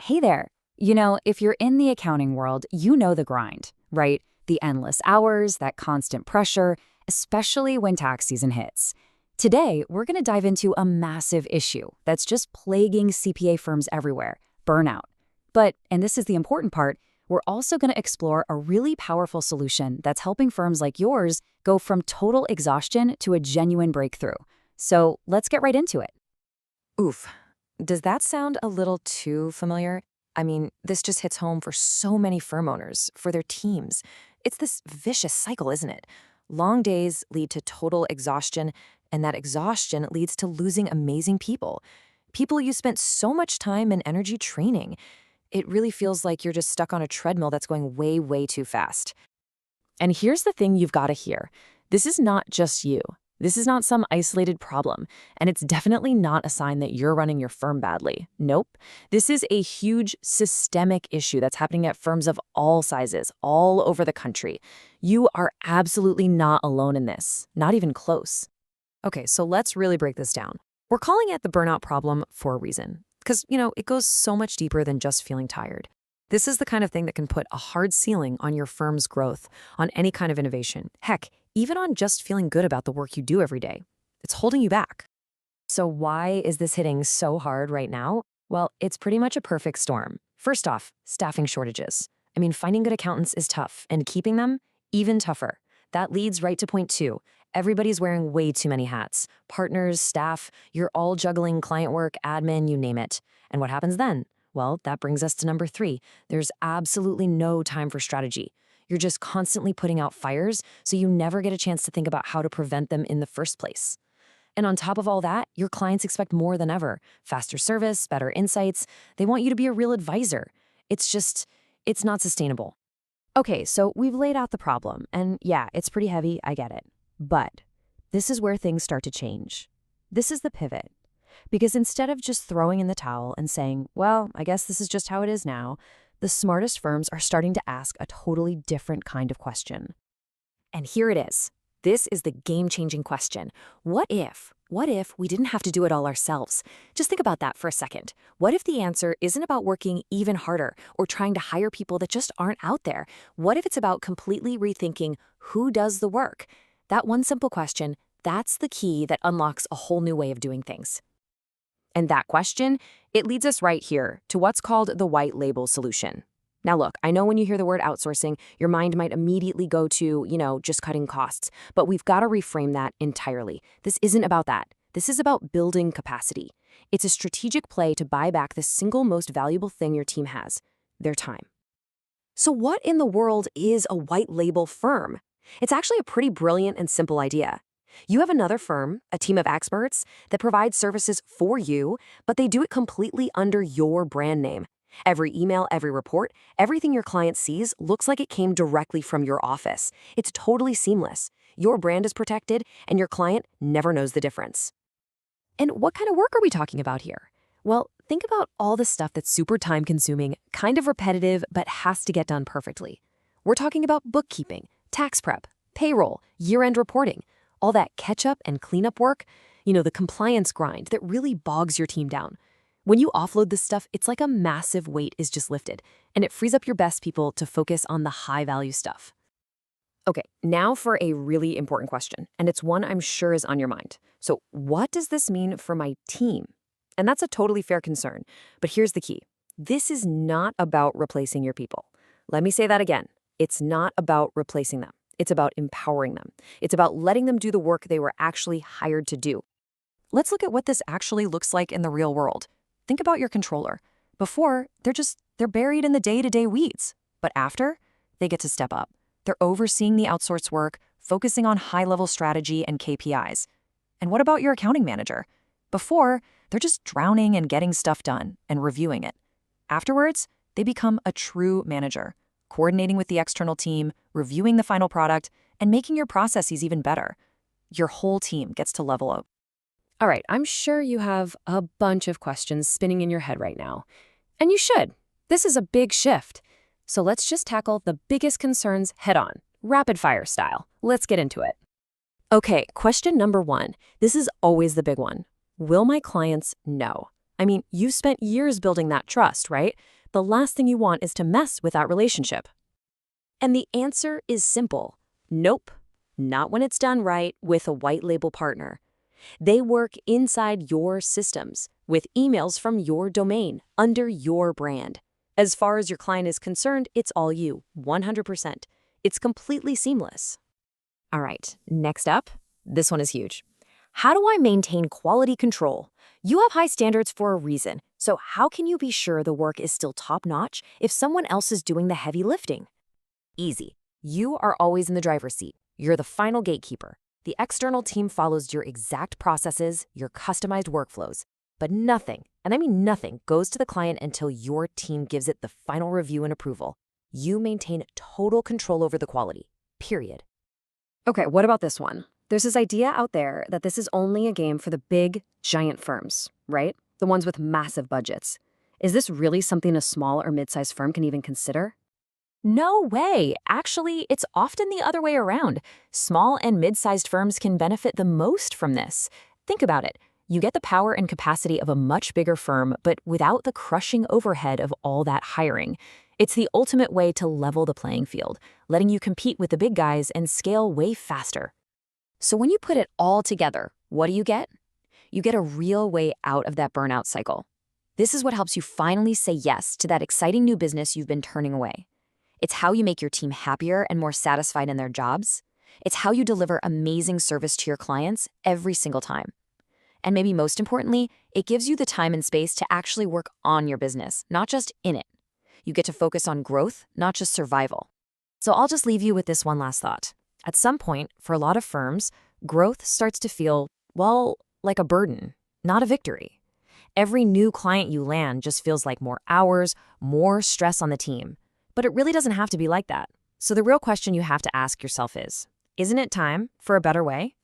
Hey there. If you're in the accounting world, you know the grind, right? The endless hours, that constant pressure, especially when tax season hits. Today, we're going to dive into a massive issue that's just plaguing CPA firms everywhere: burnout. But, and this is the important part, we're also going to explore a really powerful solution that's helping firms like yours go from total exhaustion to a genuine breakthrough. So let's get right into it. Oof. Does that sound a little too familiar? I mean, this just hits home for so many firm owners, for their teams. It's this vicious cycle, isn't it? Long days lead to total exhaustion, and that exhaustion leads to losing amazing people. People you spent so much time and energy training. It really feels like you're just stuck on a treadmill that's going way, way too fast. And here's the thing you've got to hear. This is not just you. This is not some isolated problem, and it's definitely not a sign that you're running your firm badly. Nope. This is a huge systemic issue that's happening at firms of all sizes, all over the country. You are absolutely not alone in this, not even close. Okay, so let's really break this down. We're calling it the burnout problem for a reason, because, it goes so much deeper than just feeling tired. This is the kind of thing that can put a hard ceiling on your firm's growth, on any kind of innovation. Heck, even on just feeling good about the work you do every day. It's holding you back. So why is this hitting so hard right now? Well, it's pretty much a perfect storm. First off, staffing shortages. I mean, finding good accountants is tough, and keeping them, even tougher. That leads right to point two. Everybody's wearing way too many hats. Partners, staff, you're all juggling client work, admin, you name it. And what happens then? Well, that brings us to number three. There's absolutely no time for strategy. You're just constantly putting out fires, so you never get a chance to think about how to prevent them in the first place. And on top of all that, your clients expect more than ever. Faster service, better insights. They want you to be a real advisor. It's not sustainable. Okay, so we've laid out the problem, and yeah, it's pretty heavy, I get it. But this is where things start to change. This is the pivot. Because instead of just throwing in the towel and saying, well, I guess this is just how it is now, the smartest firms are starting to ask a totally different kind of question. And here it is. This is the game-changing question. What if we didn't have to do it all ourselves? Just think about that for a second. What if the answer isn't about working even harder or trying to hire people that just aren't out there? What if it's about completely rethinking who does the work? That one simple question, that's the key that unlocks a whole new way of doing things. And that question, it leads us right here to what's called the white label solution. Now look, I know when you hear the word outsourcing, your mind might immediately go to, just cutting costs, but we've got to reframe that entirely. This isn't about that. This is about building capacity. It's a strategic play to buy back the single most valuable thing your team has: their time. So what in the world is a white label firm? It's actually a pretty brilliant and simple idea. You have another firm, a team of experts, that provides services for you, but they do it completely under your brand name. Every email, every report, everything your client sees looks like it came directly from your office. It's totally seamless. Your brand is protected, and your client never knows the difference. And what kind of work are we talking about here? Well, think about all the stuff that's super time-consuming, kind of repetitive, but has to get done perfectly. We're talking about bookkeeping, tax prep, payroll, year-end reporting, all that catch-up and cleanup work, the compliance grind that really bogs your team down. When you offload this stuff, it's like a massive weight is just lifted, and it frees up your best people to focus on the high-value stuff. Okay, now for a really important question, and it's one I'm sure is on your mind. So what does this mean for my team? And that's a totally fair concern, but here's the key. This is not about replacing your people. Let me say that again. It's not about replacing them. It's about empowering them. It's about letting them do the work they were actually hired to do. Let's look at what this actually looks like in the real world. Think about your controller. Before, they're buried in the day-to-day weeds. But after, they get to step up. They're overseeing the outsourced work, focusing on high-level strategy and KPIs. And what about your accounting manager? Before, they're just drowning and getting stuff done and reviewing it. Afterwards, they become a true manager, coordinating with the external team, reviewing the final product, and making your processes even better. Your whole team gets to level up. All right, I'm sure you have a bunch of questions spinning in your head right now. And you should. This is a big shift. So let's just tackle the biggest concerns head on, rapid fire style. Let's get into it. Okay, question number one. This is always the big one. Will my clients know? I mean, you spent years building that trust, right? The last thing you want is to mess with that relationship. And the answer is simple. Nope. Not when it's done right with a white label partner. They work inside your systems, with emails from your domain, under your brand. As far as your client is concerned, it's all you, 100%. It's completely seamless. All right, next up, this one is huge. How do I maintain quality control? You have high standards for a reason, so how can you be sure the work is still top-notch if someone else is doing the heavy lifting? Easy. You are always in the driver's seat. You're the final gatekeeper. The external team follows your exact processes, your customized workflows. But nothing, and I mean nothing, goes to the client until your team gives it the final review and approval. You maintain total control over the quality, period. Okay, what about this one? There's this idea out there that this is only a game for the big, giant firms, right? The ones with massive budgets. Is this really something a small or mid-sized firm can even consider? No way. Actually, it's often the other way around. Small and mid-sized firms can benefit the most from this. Think about it. You get the power and capacity of a much bigger firm, but without the crushing overhead of all that hiring. It's the ultimate way to level the playing field, letting you compete with the big guys and scale way faster. So when you put it all together, what do you get? You get a real way out of that burnout cycle. This is what helps you finally say yes to that exciting new business you've been turning away. It's how you make your team happier and more satisfied in their jobs. It's how you deliver amazing service to your clients every single time. And maybe most importantly, it gives you the time and space to actually work on your business, not just in it. You get to focus on growth, not just survival. So I'll just leave you with this one last thought. At some point, for a lot of firms, growth starts to feel, well, like a burden, not a victory. Every new client you land just feels like more hours, more stress on the team. But it really doesn't have to be like that. So the real question you have to ask yourself is, isn't it time for a better way?